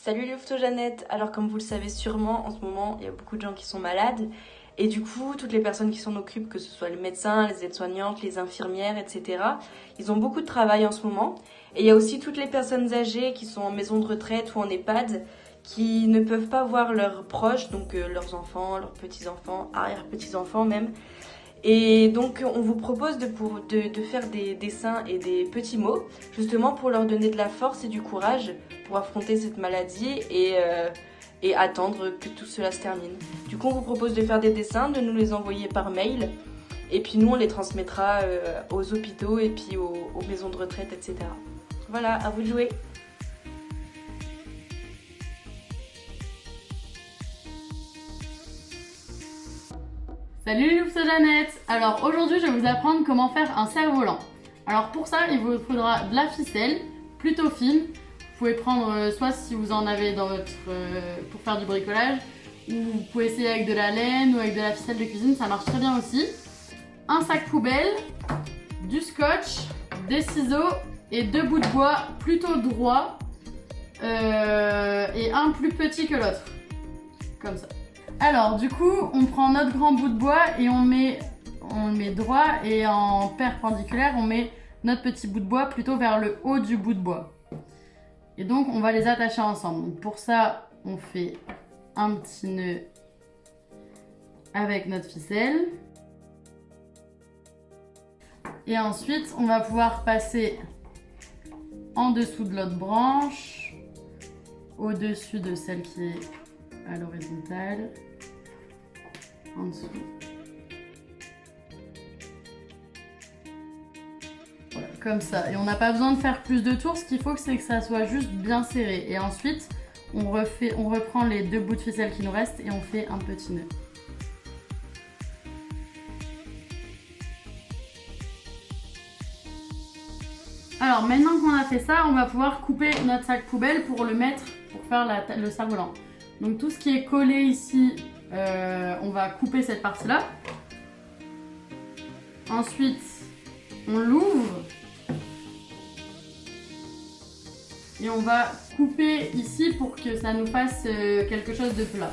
Salut les Jeannette. Alors comme vous le savez sûrement, en ce moment, il y a beaucoup de gens qui sont malades. Et du coup, toutes les personnes qui s'en occupent, que ce soit les médecins, les aides-soignantes, les infirmières, etc., ils ont beaucoup de travail en ce moment. Et il y a aussi toutes les personnes âgées qui sont en maison de retraite ou en EHPAD, qui ne peuvent pas voir leurs proches, donc leurs enfants, leurs petits-enfants, arrière-petits-enfants même. Et donc on vous propose de faire des dessins et des petits mots, justement pour leur donner de la force et du courage pour affronter cette maladie et attendre que tout cela se termine. Du coup on vous propose de faire des dessins, de nous les envoyer par mail, et puis nous on les transmettra aux hôpitaux et puis aux maisons de retraite, etc. Voilà, à vous de jouer. Salut les Jeannette. Alors aujourd'hui je vais vous apprendre comment faire un cerf-volant. Alors pour ça il vous faudra de la ficelle plutôt fine. Vous pouvez prendre soit si vous en avez dans votre pour faire du bricolage, ou vous pouvez essayer avec de la laine ou avec de la ficelle de cuisine, ça marche très bien aussi. Un sac poubelle, du scotch, des ciseaux et 2 bouts de bois plutôt droits et un plus petit que l'autre, comme ça. Alors du coup on prend notre grand bout de bois et on le met droit, et en perpendiculaire on met notre petit bout de bois plutôt vers le haut du bout de bois. Et donc on va les attacher ensemble. Donc pour ça on fait un petit nœud avec notre ficelle. Et ensuite on va pouvoir passer en dessous de l'autre branche, au-dessus de celle qui est à l'horizontale, en dessous. Voilà, comme ça. Et on n'a pas besoin de faire plus de tours, ce qu'il faut c'est que ça soit juste bien serré. Et ensuite, on reprend les 2 bouts de ficelle qui nous restent et on fait un petit nœud. Alors maintenant qu'on a fait ça, on va pouvoir couper notre sac poubelle pour le mettre, pour faire le cerf-volant. Donc tout ce qui est collé ici, on va couper cette partie-là. Ensuite, on l'ouvre. Et on va couper ici pour que ça nous fasse quelque chose de plat.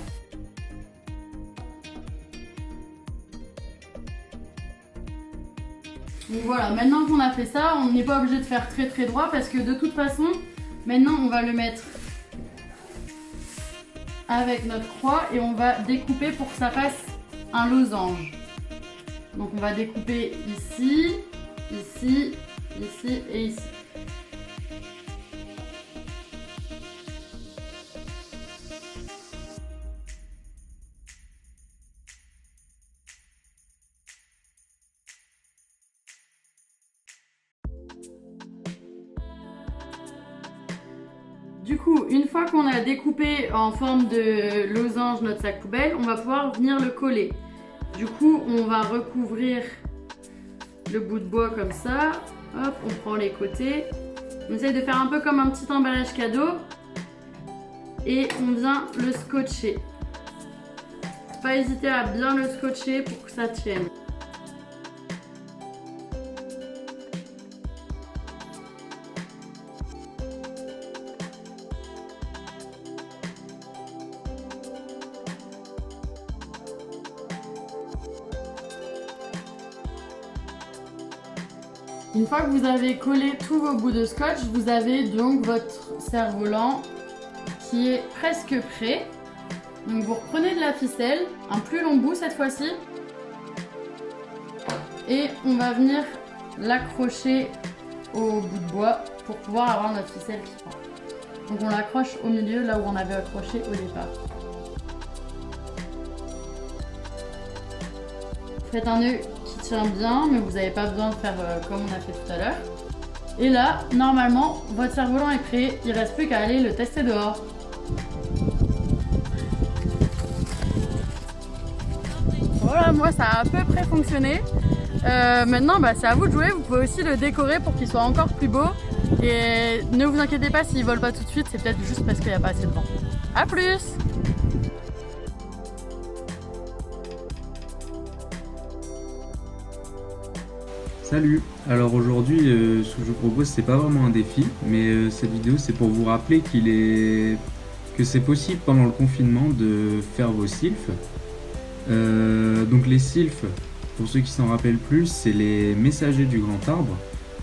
Donc voilà, maintenant qu'on a fait ça, on n'est pas obligé de faire très très droit parce que de toute façon, maintenant on va le mettre avec notre croix et on va découper pour que ça fasse un losange. Donc on va découper ici, ici, ici et ici. Du coup, une fois qu'on a découpé en forme de losange notre sac poubelle, on va pouvoir venir le coller. Du coup, on va recouvrir le bout de bois comme ça. Hop, on prend les côtés. On essaye de faire un peu comme un petit emballage cadeau. Et on vient le scotcher. Pas hésiter à bien le scotcher pour que ça tienne. Une fois que vous avez collé tous vos bouts de scotch, vous avez donc votre cerf-volant qui est presque prêt. Donc vous reprenez de la ficelle, un plus long bout cette fois-ci, et on va venir l'accrocher au bout de bois pour pouvoir avoir notre ficelle qui prend. Donc on l'accroche au milieu, là où on avait accroché au départ. Faites un nœud qui tient bien, mais vous n'avez pas besoin de faire comme on a fait tout à l'heure. Et là, normalement, votre cerf-volant est prêt. Il ne reste plus qu'à aller le tester dehors. Voilà, moi ça a à peu près fonctionné. Maintenant, c'est à vous de jouer. Vous pouvez aussi le décorer pour qu'il soit encore plus beau. Et ne vous inquiétez pas s'il ne vole pas tout de suite, c'est peut-être juste parce qu'il n'y a pas assez de vent. A plus! Salut! Alors aujourd'hui, ce que je vous propose, c'est pas vraiment un défi, mais cette vidéo, c'est pour vous rappeler qu'il est que c'est possible pendant le confinement de faire vos sylphes. Donc les sylphes, pour ceux qui s'en rappellent plus, c'est les messagers du grand arbre,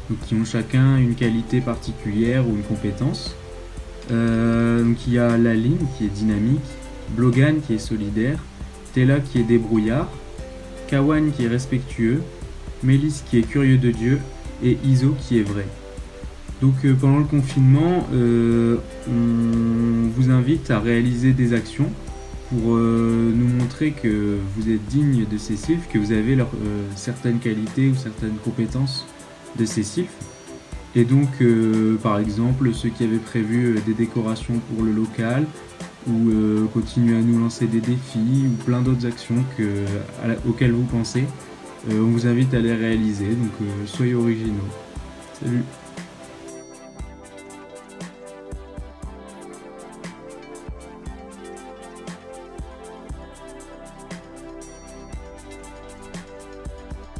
donc qui ont chacun une qualité particulière ou une compétence. Donc il y a Laline qui est dynamique, Blogan qui est solidaire, Tela qui est débrouillard, Kawan qui est respectueux, Mélis qui est curieux de Dieu et Iso qui est vrai. Donc pendant le confinement, on vous invite à réaliser des actions pour nous montrer que vous êtes digne de ces sylphes, que vous avez certaines qualités ou certaines compétences de ces sylphes. Et donc, par exemple, ceux qui avaient prévu des décorations pour le local, ou continuer à nous lancer des défis, ou plein d'autres actions auxquelles vous pensez, on vous invite à les réaliser, donc soyez originaux. Salut!